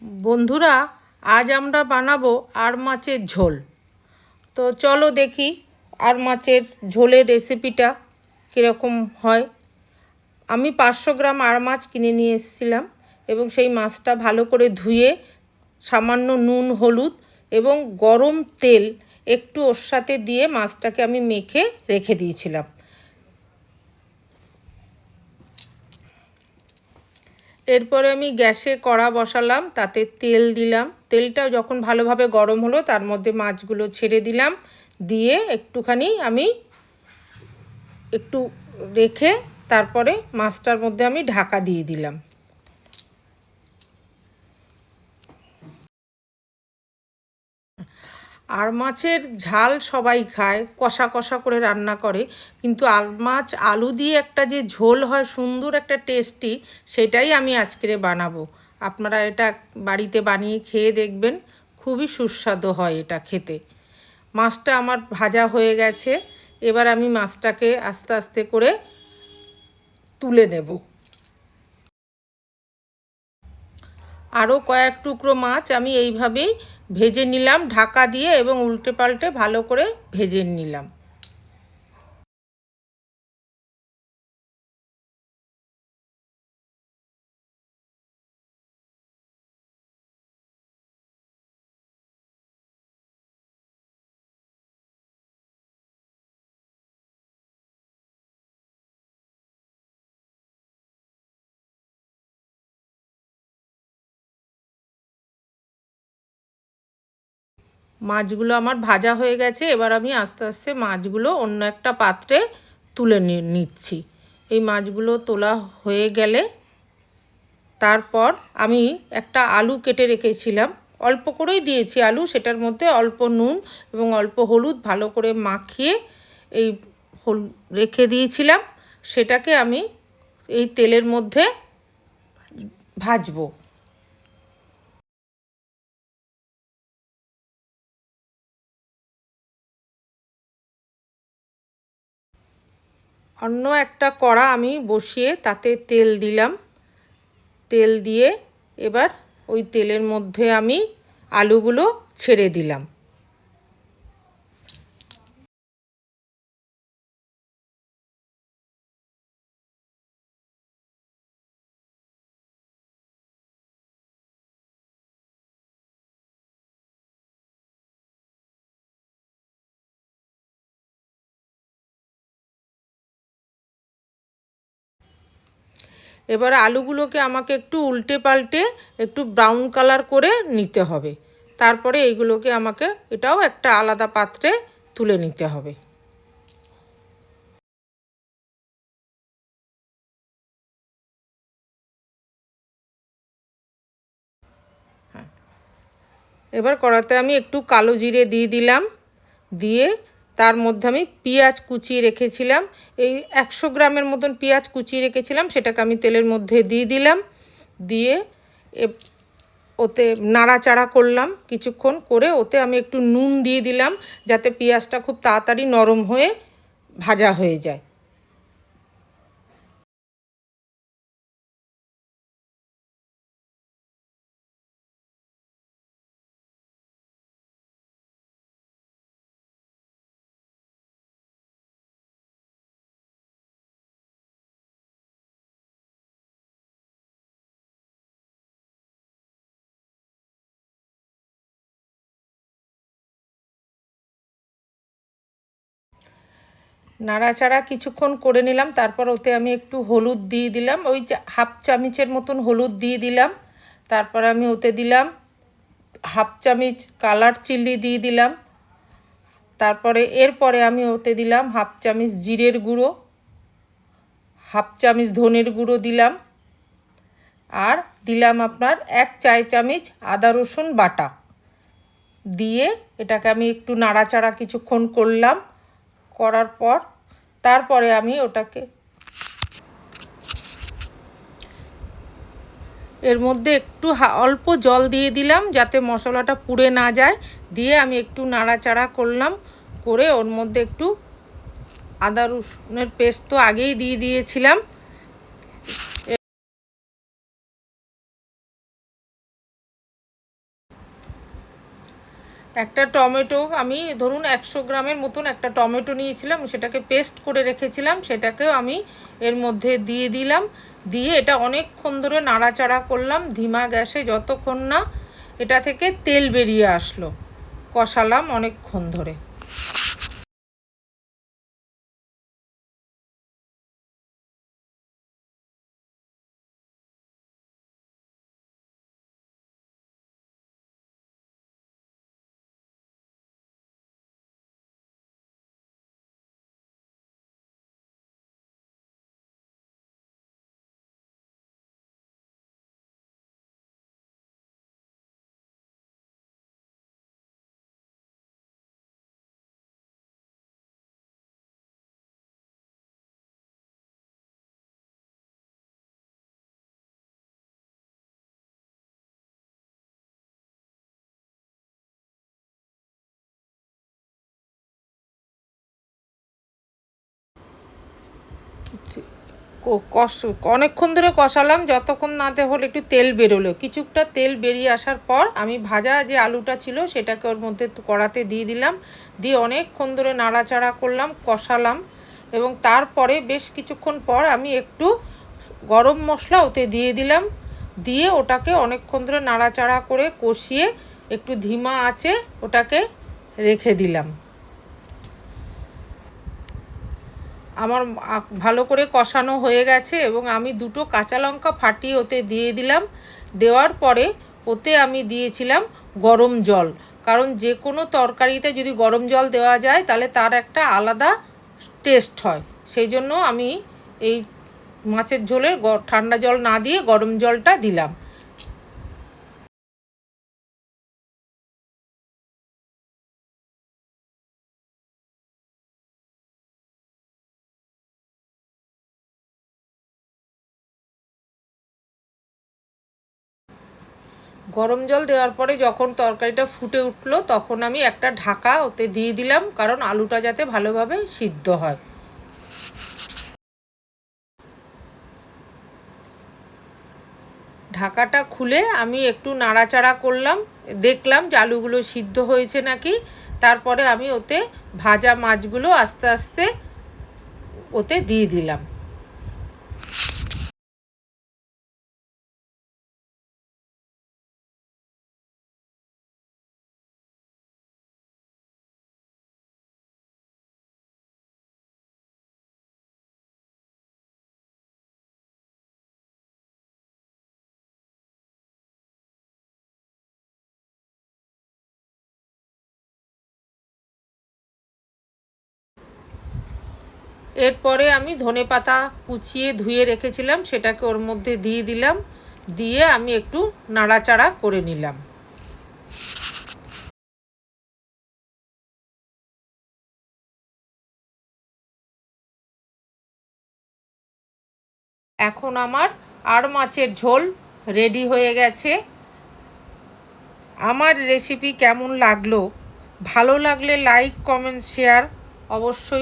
বন্ধুরা, আজ আমরা বানাবো আর মাছের ঝোল। তো চলো দেখি আর মাছের ঝোলের রেসিপিটা কীরকম হয়। আমি 500 গ্রাম আর মাছ কিনে নিয়ে এসেছিলাম এবং সেই মাছটা ভালো করে ধুয়ে সামান্য নুন, হলুদ এবং গরম তেল একটু ওর সাথে দিয়ে মাছটাকে আমি মেখে রেখে দিয়েছিলাম। এরপরে আমি গ্যাসে কড়া বসালাম, তাতে তেল দিলাম। তেলটা যখন ভালোভাবে গরম হলো তার মধ্যে মাছগুলো ছেড়ে দিলাম, দিয়ে একটুখানি আমি একটু রেখে তারপরে মাছটার মধ্যে আমি ঢাকা দিয়ে দিলাম। আর মাছের ঝাল সবাই খায়, কষা কষা করে রান্না করে, কিন্তু আর মাছ আলু দিয়ে একটা যে ঝোল হয় সুন্দর একটা টেস্টি, সেটাই আমি আজকে বানাবো। আপনারা এটা বাড়িতে বানিয়ে খেয়ে দেখবেন, খুবই সুস্বাদু হয় এটা খেতে। মাছটা আমার ভাজা হয়ে গেছে, এবার আমি মাছটাকে আস্তে আস্তে করে তুলে নেব। আরও কয়েক টুকরো মাছ আমি এইভাবেই ভেজে নিলাম ঢাকা দিয়ে, এবং উল্টে পাল্টে ভালো করে ভেজে নিলাম। মাছগুলো আমার ভাজা হয়ে গেছে, এবার আমি আস্তে আস্তে মাছগুলো অন্য একটা পাত্রে তুলে নিচ্ছি। এই মাছগুলো তোলা হয়ে গেলে তারপর আমি একটা আলু কেটে রেখেছিলাম, অল্প করেই দিয়েছি আলু, সেটার মধ্যে অল্প নুন এবং অল্প হলুদ ভালো করে মাখিয়ে এই রেখে দিয়েছিলাম। সেটাকে আমি এই তেলের মধ্যে ভাজবো। অন্য একটা কড়া আমি বসিয়ে তাতে তেল দিলাম। তেল দিয়ে এবার ওই তেলের মধ্যে আমি আলুগুলো ছেড়ে দিলাম। এবার আলুগুলোকে আমাকে একটু উল্টে পাল্টে একটু ব্রাউন কালার করে নিতে হবে। তারপরে এইগুলোকে আমাকে এটাও একটা আলাদা পাত্রে তুলে নিতে হবে। এবার কড়াতে আমি একটু কালো জিরে দিয়ে দিলাম, দিয়ে তার মধ্যে আমি পেঁয়াজ কুচিয়ে রেখেছিলাম, এই 100 গ্রামের মতন পেঁয়াজ কুচিয়ে রেখেছিলাম, সেটাকে আমি তেলের মধ্যে দিয়ে দিলাম। দিয়ে ওতে নাড়াচাড়া করলাম কিছুক্ষণ করে, ওতে আমি একটু নুন দিয়ে দিলাম যাতে পেঁয়াজটা খুব তাড়াতাড়ি নরম হয়ে ভাজা হয়ে যায়। নাড়াচাড়া কিছুক্ষণ করে নিলাম, তারপর ওতে আমি একটু হলুদ দিয়ে দিলাম, ওই 1/2 চামচের মতন হলুদ দিয়ে দিলাম। তারপর আমি ওতে দিলাম 1/2 চামচ কালার চিলি দিয়ে দিলাম। তারপরে এরপরে আমি ওতে দিলাম 1/2 চামচ জিরের গুঁড়ো, 1/2 চামচ ধনের গুঁড়ো দিলাম, আর দিলাম আপনার 1 চা চামচ আদা রসুন বাটা। দিয়ে এটাকে আমি একটু নাড়াচাড়া কিছুক্ষণ করলাম, করার পর তারপরে আমি ওটাকে এর মধ্যে একটু অল্প জল দিয়ে দিলাম যাতে মশলাটা পুড়ে না যায়। দিয়ে আমি একটু নাড়াচাড়া করলাম, করে ওর মধ্যে একটু আদা রসুনের পেস্ট তো আগেই দিয়ে দিয়েছিলাম। একটা টমেটো আমি ধরুন 100 গ্রামের মতন একটা টমেটো নিয়েছিলাম, সেটাকে পেস্ট করে রেখেছিলাম, সেটাকেও আমি এর মধ্যে দিয়ে দিলাম। দিয়ে এটা অনেকক্ষণ ধরে নাড়াচাড়া করলাম ধিমা গ্যাসে, যতক্ষণ না এটা থেকে তেল বেরিয়ে আসলো কষালাম অনেকক্ষণ ধরে। অনেকক্ষণ ধরে কষালাম, যতক্ষণ না হলে একটু তেল বেরোলো। কিছুটা তেল বেরিয়ে আসার পর আমি ভাজা যে আলুটা ছিল সেটাকে ওর মধ্যে কড়াতে দিয়ে দিলাম, দিয়ে অনেকক্ষণ ধরে নাড়াচাড়া করলাম, কষালাম। এবং তারপরে বেশ কিছুক্ষণ পর আমি একটু গরম মশলা ওতে দিয়ে দিলাম, দিয়ে ওটাকে অনেকক্ষণ ধরে নাড়াচাড়া করে কষিয়ে একটু ধিমা আঁচে ওটাকে রেখে দিলাম। আমার ভালো করে কষানো হয়ে গেছে এবং আমি 2টো কাঁচা লঙ্কা ফাটিয়ে ওতে দিয়ে দিলাম। দেওয়ার পরে ওতে আমি দিয়েছিলাম গরম জল, কারণ যে কোনো তরকারিতে যদি গরম জল দেওয়া যায় তাহলে তার একটা আলাদা টেস্ট হয়। সেই জন্য আমি এই মাছের ঝোলে ঠান্ডা জল না দিয়ে গরম জলটা দিলাম। গরম জল দেওয়ার পরে যখন তরকারিটা ফুটে উঠলো তখন আমি একটা ঢাকা ওতে দিয়ে দিলাম, কারণ আলুটা যাতে ভালোভাবে সিদ্ধ হয়। ঢাকাটা খুলে আমি একটু নাড়াচাড়া করলাম, দেখলাম যে আলুগুলো সিদ্ধ হয়েছে নাকি। তারপরে আমি ওতে ভাজা মাছগুলো আস্তে আস্তে ওতে দিয়ে দিলাম। এরপরে আমি ধনেপাতা কুচিয়ে ধুয়ে রেখেছিলাম, সেটাকে ওর মধ্যে দিয়ে দিলাম, দিয়ে আমি একটু নাড়াচাড়া করে নিলাম। এখন আমার আর মাছের ঝোল রেডি হয়ে গেছে। আমার রেসিপি কেমন লাগলো? ভালো লাগলে লাইক, কমেন্ট, শেয়ার অবশ্যই